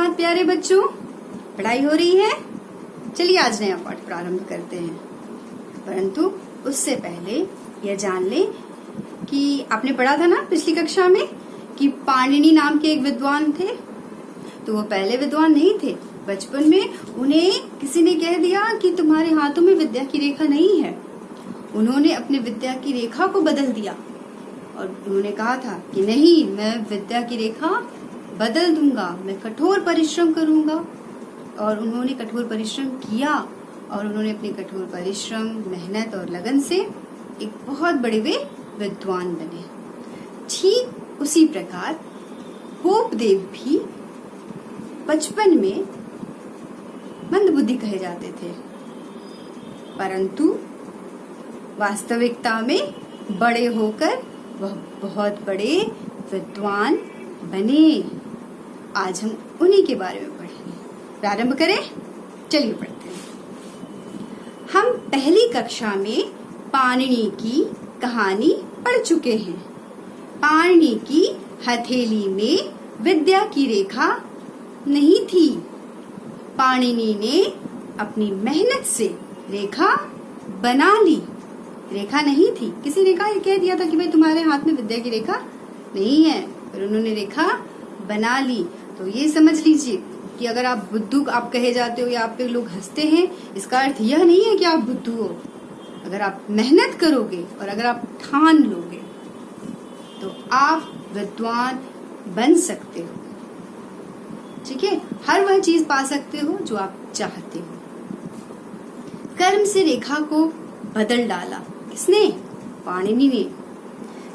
सुप्रभात प्यारे बच्चों, पढ़ाई हो रही है। चलिए आज नया पाठ प्रारंभ करते हैं। परंतु उससे पहले यह जान लें कि आपने पढ़ा था ना पिछली कक्षा में कि पाणिनि नाम के एक विद्वान थे। तो वो पहले विद्वान नहीं थे। बचपन में उन्हें किसी ने कह दिया कि तुम्हारे हाथों में विद्या की रेखा नहीं है। उन्होंने अपनी विद्या की रेखा को बदल दिया और उन्होंने कहा था कि नहीं, मैं विद्या की रेखा बदल दूंगा, मैं कठोर परिश्रम करूंगा। और उन्होंने कठोर परिश्रम किया और उन्होंने अपने कठोर परिश्रम, मेहनत और लगन से एक बहुत बड़े वे विद्वान बने। ठीक उसी प्रकार होपदेव भी बचपन में मंदबुद्धि कहे जाते थे, परंतु वास्तविकता में बड़े होकर वह बहुत बड़े विद्वान बने। आज हम उन्हीं के बारे में पढ़ेंगे। प्रारंभ करें, चलिए पढ़ते हैं। हम पहली कक्षा में पाणिनि की कहानी पढ़ चुके हैं। पाणिनि की हथेली में विद्या की रेखा नहीं थी। पाणिनि ने अपनी मेहनत से रेखा बना ली। रेखा नहीं थी, किसी ने कह दिया था कि भाई तुम्हारे हाथ में विद्या की रेखा नहीं है, पर उन्होंने रेखा बना ली। तो ये समझ लीजिए कि अगर आप बुद्धू आप कहे जाते हो या आप पे लोग हंसते हैं, इसका अर्थ यह नहीं है कि आप बुद्धू हो। अगर आप मेहनत करोगे और अगर आप ठान लोगे तो आप विद्वान बन सकते हो। ठीक है, हर वह चीज पा सकते हो जो आप चाहते हो। कर्म से रेखा को बदल डाला किसने? पाणिनि ने।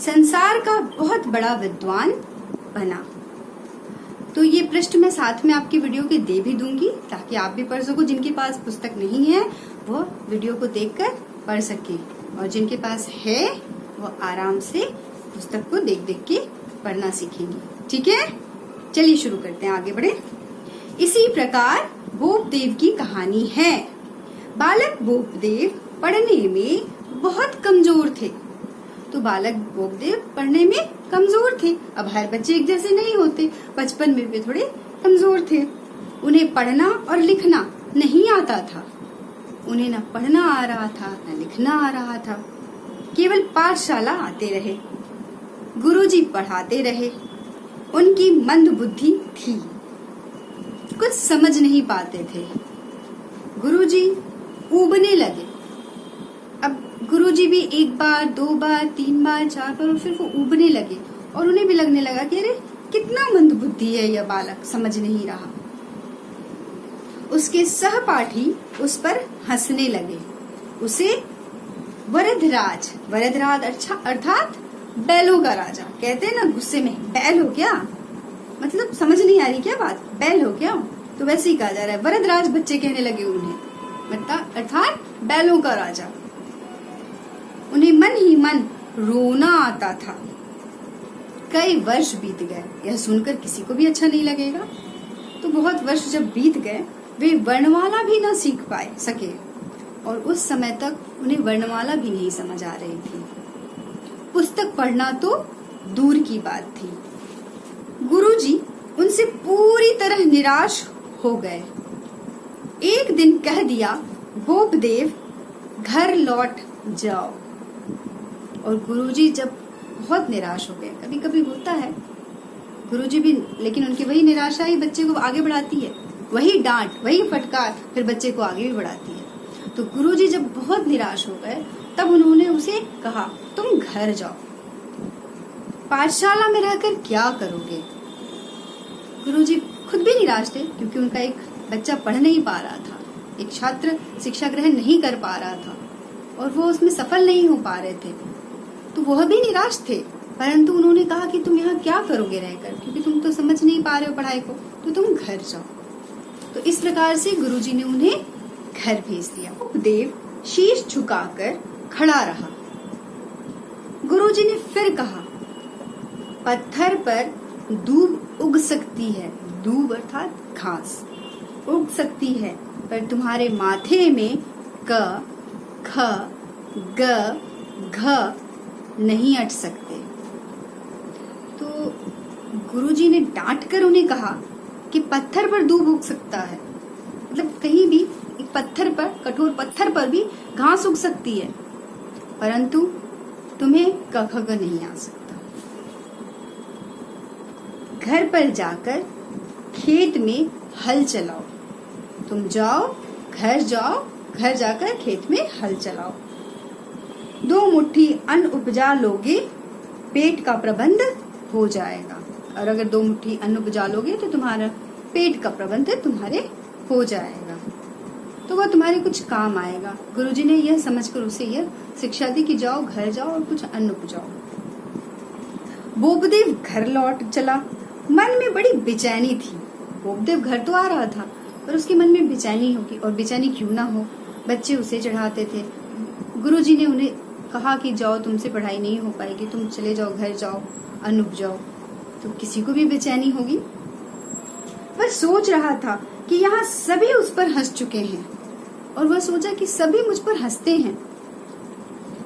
संसार का बहुत बड़ा विद्वान बना। तो ये पृष्ठ मैं साथ में आपकी वीडियो के दे भी दूंगी ताकि आप भी पढ़ सको। जिनके पास पुस्तक नहीं है वो वीडियो को देखकर पढ़ सके और जिनके पास है वो आराम से पुस्तक को देख देख के पढ़ना सीखेंगे। ठीक है, चलिए शुरू करते हैं, आगे बढ़े। इसी प्रकार भोपदेव की कहानी है। बालक भोपदेव पढ़ने में बहुत कमजोर थे। तो बालक भोपदेव पढ़ने में कमजोर थे। अब हर बच्चे एक जैसे नहीं होते, बचपन में वे थोड़े कमजोर थे। उन्हें पढ़ना और लिखना नहीं आता था। उन्हें न पढ़ना आ रहा था न लिखना आ रहा था। केवल पाठशाला आते रहे, गुरुजी पढ़ाते रहे। उनकी मंद बुद्धि थी, कुछ समझ नहीं पाते थे। गुरुजी ऊबने लगे। अब गुरुजी भी एक बार, दो बार, तीन बार, चार बार और फिर वो ऊबने लगे और उन्हें भी लगने लगा कि अरे कितना मंद बुद्धि है यह बालक, समझ नहीं रहा। उसके सहपाठी उस पर हंसने लगे। उसे वरदराज, वरदराज अर्थात बैलों का राजा कहते हैं ना। गुस्से में बैल हो क्या, मतलब समझ नहीं आ रही क्या बात, बैल हो क्या, तो वैसे ही कहा जा रहा है। वरदराज बच्चे कहने लगे उन्हें, अर्थात बैलों का राजा। उन्हें मन ही मन रोना आता था। कई वर्ष बीत गए। यह सुनकर किसी को भी अच्छा नहीं लगेगा। तो बहुत वर्ष जब बीत गए, वे वर्णमाला भी न सीख सके और उस समय तक उन्हें वर्णमाला भी नहीं समझ आ रही थी। पुस्तक पढ़ना तो दूर की बात थी। गुरुजी उनसे पूरी तरह निराश हो गए। एक दिन कह दिया, भोपदेव घर लौट जाओ। और गुरुजी जब बहुत निराश हो गए, कभी कभी होता है गुरुजी भी, लेकिन उनकी वही निराशा ही बच्चे को आगे बढ़ाती है। वही डांट, वही फटकार फिर बच्चे को आगे भी बढ़ाती है। तो गुरुजी जब बहुत निराश हो गए तब उन्होंने उसे कहा, तुम घर जाओ, पाठशाला में रहकर क्या करोगे? गुरुजी खुद भी निराश थे क्योंकि उनका एक बच्चा पढ़ नहीं पा रहा था, एक छात्र शिक्षा ग्रहण नहीं कर पा रहा था और वो उसमें सफल नहीं हो पा रहे थे। तो वह भी निराश थे, परंतु उन्होंने कहा कि तुम यहाँ क्या करोगे रहकर, क्योंकि तुम तो समझ नहीं पा रहे हो पढ़ाई को, तो तुम घर जाओ। तो इस प्रकार से गुरुजी ने उन्हें घर भेज दिया। भोपदेव शीश झुकाकर खड़ा रहा। गुरुजी ने फिर कहा, पत्थर पर दूब उग सकती है, दूब अर्थात घास उग सकती है, पर तुम्हारे माथे में क, ख, ग, घ नहीं अट सकते। तो गुरुजी ने डांट कर उन्हें कहा कि पत्थर पर दूब उग सकता है, मतलब कहीं भी एक पत्थर पर, कठोर पत्थर पर भी घास उग सकती है, परंतु तुम्हें क ख ग नहीं आ सकता। घर पर जाकर खेत में हल चलाओ। तुम जाओ, घर जाकर खेत में हल चलाओ। 2 मुट्ठी अन्न उपजा लोगे, पेट का प्रबंध हो जाएगा। और अगर 2 मुट्ठी अन्न उपजा लोगे तो तुम्हारा पेट का प्रबंध तुम्हारे हो जाएगा, तो वह तुम्हारे कुछ काम आएगा। गुरुजी ने यह समझकर उसे यह शिक्षा दी कि जाओ, घर जाओ और कुछ अन्न उपजाओ। बोपदेव घर लौट चला। मन में बड़ी बेचैनी थी। बोपदेव घर तो आ रहा था, पर उसके मन में बेचैनी होगी, और बेचैनी क्यों ना हो, बच्चे उसे चढ़ाते थे। गुरुजी ने उन्हें कहा कि जाओ, तुमसे पढ़ाई नहीं हो पाएगी, तुम चले जाओ, घर जाओ, अन्न उपजाओ। तो किसी को भी बेचैनी होगी। वह सोच रहा था कि यहाँ सभी उस पर हंस चुके हैं, और वह सोचा कि सभी मुझ पर हंसते हैं,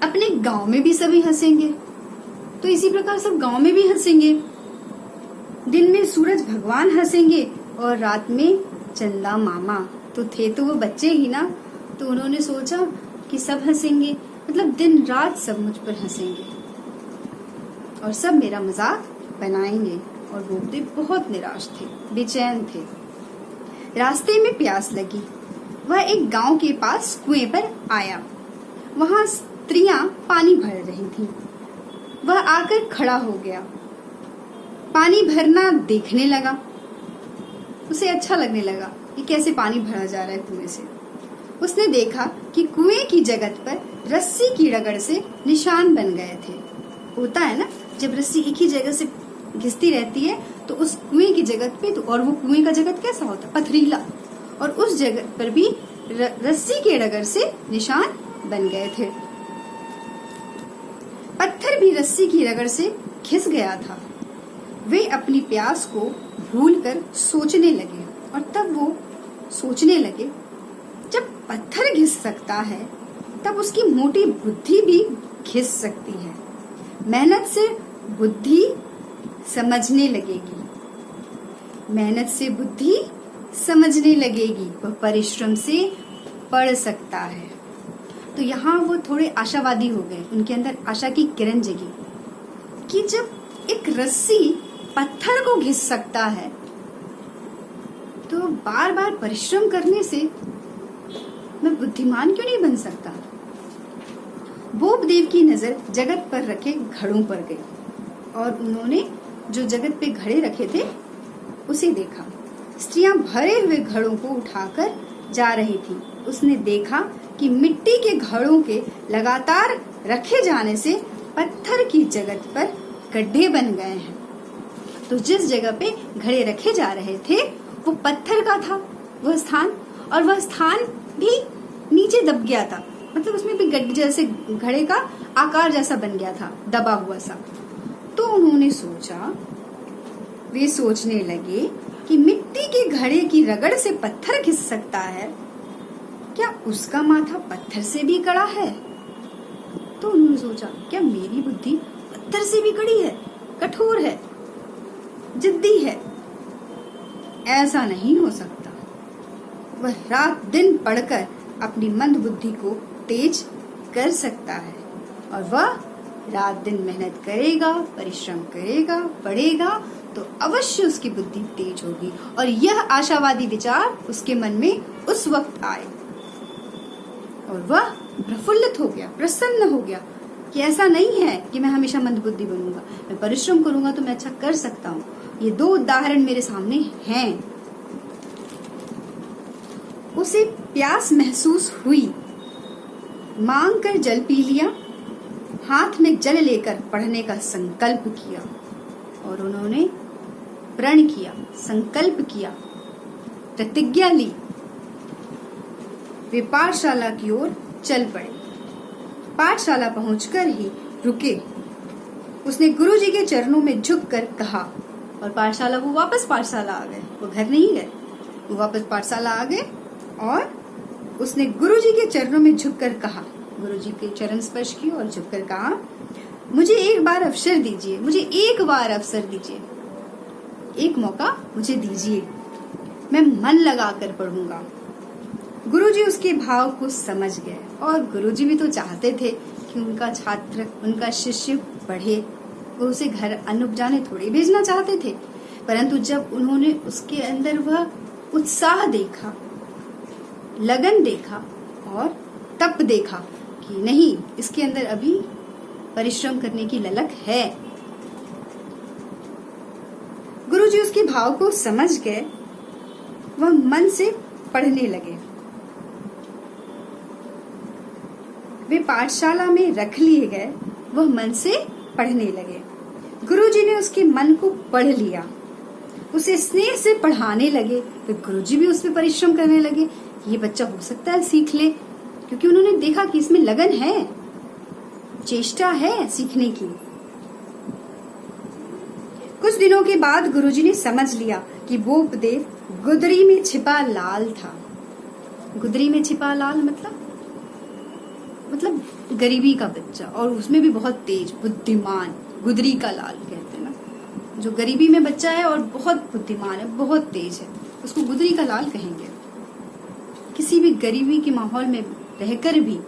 अपने गांव में भी सभी हंसेंगे, तो इसी प्रकार सब गांव में भी हंसेंगे। दिन में सूरज भगवान हंसेंगे और रात में चंदा मामा, तो थे तो वो बच्चे ही ना, तो उन्होंने सोचा कि सब हंसेंगे, मतलब दिन रात सब मुझ पर हंसेंगे और सब मेरा मजाक बनाएंगे। और बोपदेव बहुत निराश थे, बेचैन थे। रास्ते में प्यास लगी। वह एक गांव के पास कुएं पर आया। वहां स्त्रियां पानी भर रही थीं। वह आकर खड़ा हो गया, पानी भरना देखने लगा। उसे अच्छा लगने लगा कि कैसे पानी भरा जा रहा है कुएं से। उसने देखा कि कुएं की जगत पर रस्सी की रगड़ से निशान बन गए थे। होता है ना, जब रस्सी एक ही जगह से घिसती रहती है तो उस कुएं की जगत पे, तो और वो कुएं का जगत कैसा होता है, पथरीला, और उस जगह पर भी रस्सी के रगड़ से निशान बन गए थे। पत्थर भी रस्सी की रगड़ से घिस गया था। वे अपनी प्यास को भूलकर सोचने लगे, और तब वो सोचने लगे, जब पत्थर घिस सकता है तब उसकी मोटी बुद्धि भी घिस सकती है। मेहनत से बुद्धि समझने लगेगी, मेहनत से बुद्धि समझने लगेगी, वह परिश्रम से पढ़ सकता है। तो यहाँ वो थोड़े आशावादी हो गए, उनके अंदर आशा की किरण जगी कि जब एक रस्सी पत्थर को घिस सकता है तो बार बार परिश्रम करने से मैं बुद्धिमान क्यों नहीं बन सकता। बोपदेव की नजर जगत पर रखे घड़ों पर गई, और उन्होंने जो जगत पे घड़े रखे थे उसे देखा। स्त्रियां भरे हुए घड़ों को उठाकर जा रही थी। उसने देखा कि मिट्टी के घड़ों के लगातार रखे जाने से पत्थर की जगत पर गड्ढे बन गए हैं। तो जिस जगह पे घड़े रखे जा रहे थे वो पत्थर का था वह स्थान, और वह स्थान भी नीचे दब गया था, मतलब उसमें भी गड्ढे जैसे, घड़े का आकार जैसा बन गया था, दबा हुआ सा। तो उन्होंने सोचा, वे सोचने लगे कि मिट्टी के घड़े की रगड़ से पत्थर घिस सकता है, क्या उसका माथा पत्थर से भी कड़ा है। तो उन्होंने सोचा, क्या मेरी बुद्धि पत्थर से भी कड़ी है, कठोर है, जिद्दी है। ऐसा नहीं हो सकता। वह रात दिन पढ़कर अपनी मंद बुद्धि को तेज कर सकता है, और वह रात दिन मेहनत करेगा, परिश्रम करेगा, पढ़ेगा, तो अवश्य उसकी बुद्धि तेज होगी। और यह आशावादी विचार उसके मन में उस वक्त आए, और वह प्रफुल्लित हो गया, प्रसन्न हो गया कि ऐसा नहीं है कि मैं हमेशा मंदबुद्धि बनूंगा, मैं परिश्रम करूंगा तो मैं अच्छा कर सकता हूँ। ये 2 उदाहरण मेरे सामने हैं। उसे प्यास महसूस हुई, मांग कर जल पी लिया, हाथ में जल लेकर पढ़ने का संकल्प किया, और उन्होंने प्रण किया, संकल्प किया, प्रतिज्ञा ली। वे पाठशाला की ओर चल पड़े। पाठशाला पहुंचकर ही रुके। उसने गुरुजी के चरणों में झुककर कहा, और पाठशाला, वो वापस पाठशाला आ गए, वो घर नहीं गए, वो वापस पाठशाला आ गए। और उसने गुरुजी के चरणों में झुककर कहा, गुरुजी के चरण स्पर्श किए और झुककर कहा, मुझे एक बार अवसर दीजिए, मुझे एक बार अवसर दीजिए, एक मौका मुझे दीजिए। मैं मन लगाकर पढ़ूंगा। गुरुजी उसके भाव को समझ गए और गुरुजी भी तो चाहते थे कि उनका छात्र, उनका शिष्य पढ़े। वो उसे घर अन्न उपजाने थोड़ी भेजना चाहते थे, परंतु जब उन्होंने उसके अंदर वह उत्साह देखा, लगन देखा और तप देखा कि नहीं, इसके अंदर अभी परिश्रम करने की ललक है, गुरुजी उसके भाव को समझ गए। वह मन से पढ़ने लगे। वे पाठशाला में रख लिए गए। वह मन से पढ़ने लगे। गुरुजी ने उसके मन को पढ़ लिया, उसे स्नेह से पढ़ाने लगे। तो गुरुजी भी उस पर परिश्रम करने लगे। ये बच्चा हो सकता है सीख ले, क्योंकि उन्होंने देखा कि इसमें लगन है, चेष्टा है सीखने की। कुछ दिनों के बाद गुरुजी ने समझ लिया कि वो उपदेश गुदरी में छिपा लाल था। गुदरी में छिपा लाल मतलब गरीबी का बच्चा, और उसमें भी बहुत तेज, बुद्धिमान। गुदरी का लाल कहते हैं ना, जो गरीबी में बच्चा है और बहुत बुद्धिमान है, बहुत तेज है, उसको गुदरी का लाल कहेंगे। किसी भी गरीबी के माहौल में रहकर भी,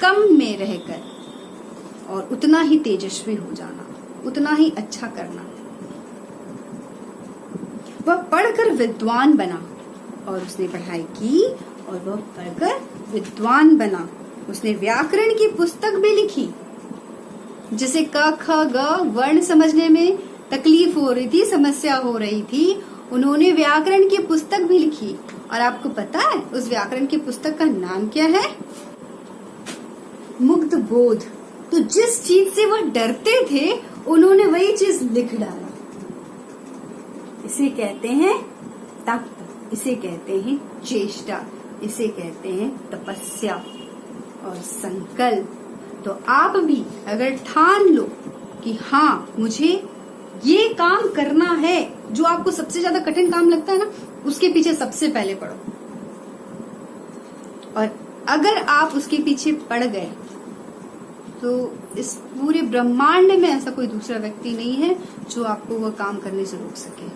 कम में रहकर, और उतना ही तेजस्वी हो जाना, उतना ही अच्छा करना। वह पढ़कर विद्वान बना और उसने पढ़ाई की और वह पढ़कर विद्वान बना। उसने व्याकरण की पुस्तक भी लिखी। जिसे क ख ग वर्ण समझने में तकलीफ हो रही थी, समस्या हो रही थी, उन्होंने व्याकरण की पुस्तक भी लिखी। और आपको पता है उस व्याकरण की पुस्तक का नाम क्या है? मुग्ध बोध। तो जिस चीज से वह डरते थे, उन्होंने वही चीज लिख डाला। इसे कहते हैं तप, इसे कहते हैं चेष्टा, इसे कहते हैं तपस्या और संकल्प। तो आप भी अगर ठान लो कि हाँ, मुझे ये काम करना है, जो आपको सबसे ज्यादा कठिन काम लगता है ना, उसके पीछे सबसे पहले पढ़ो। और अगर आप उसके पीछे पड़ गए तो इस पूरे ब्रह्मांड में ऐसा कोई दूसरा व्यक्ति नहीं है जो आपको वह काम करने से रोक सके,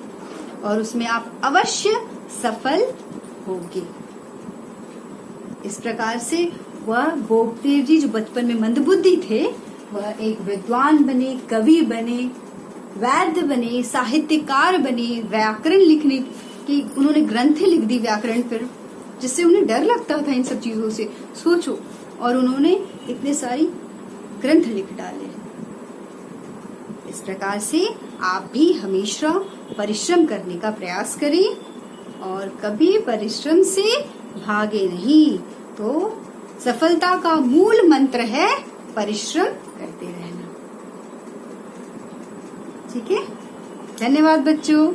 और उसमें आप अवश्य सफल होगे। इस प्रकार से वह गोपदेव जी, जो बचपन में मंदबुद्धि थे, वह एक विद्वान बने, कवि बने, वैद्य बने, साहित्यकार बने। व्याकरण लिखने की उन्होंने ग्रंथें लिख दी व्याकरण पर, जिससे उन्हें डर लगता था इन सब चीजों से। सोचो, और उन्होंने इतने सारी ग्रंथ लिख डाले। इस प्रकार से आप भी हमेशा परिश्रम करने का प्रयास करें और कभी परिश्रम से भागे नहीं। तो सफलता का मूल मंत्र है परिश्रम करते रहना। ठीक है, धन्यवाद बच्चों।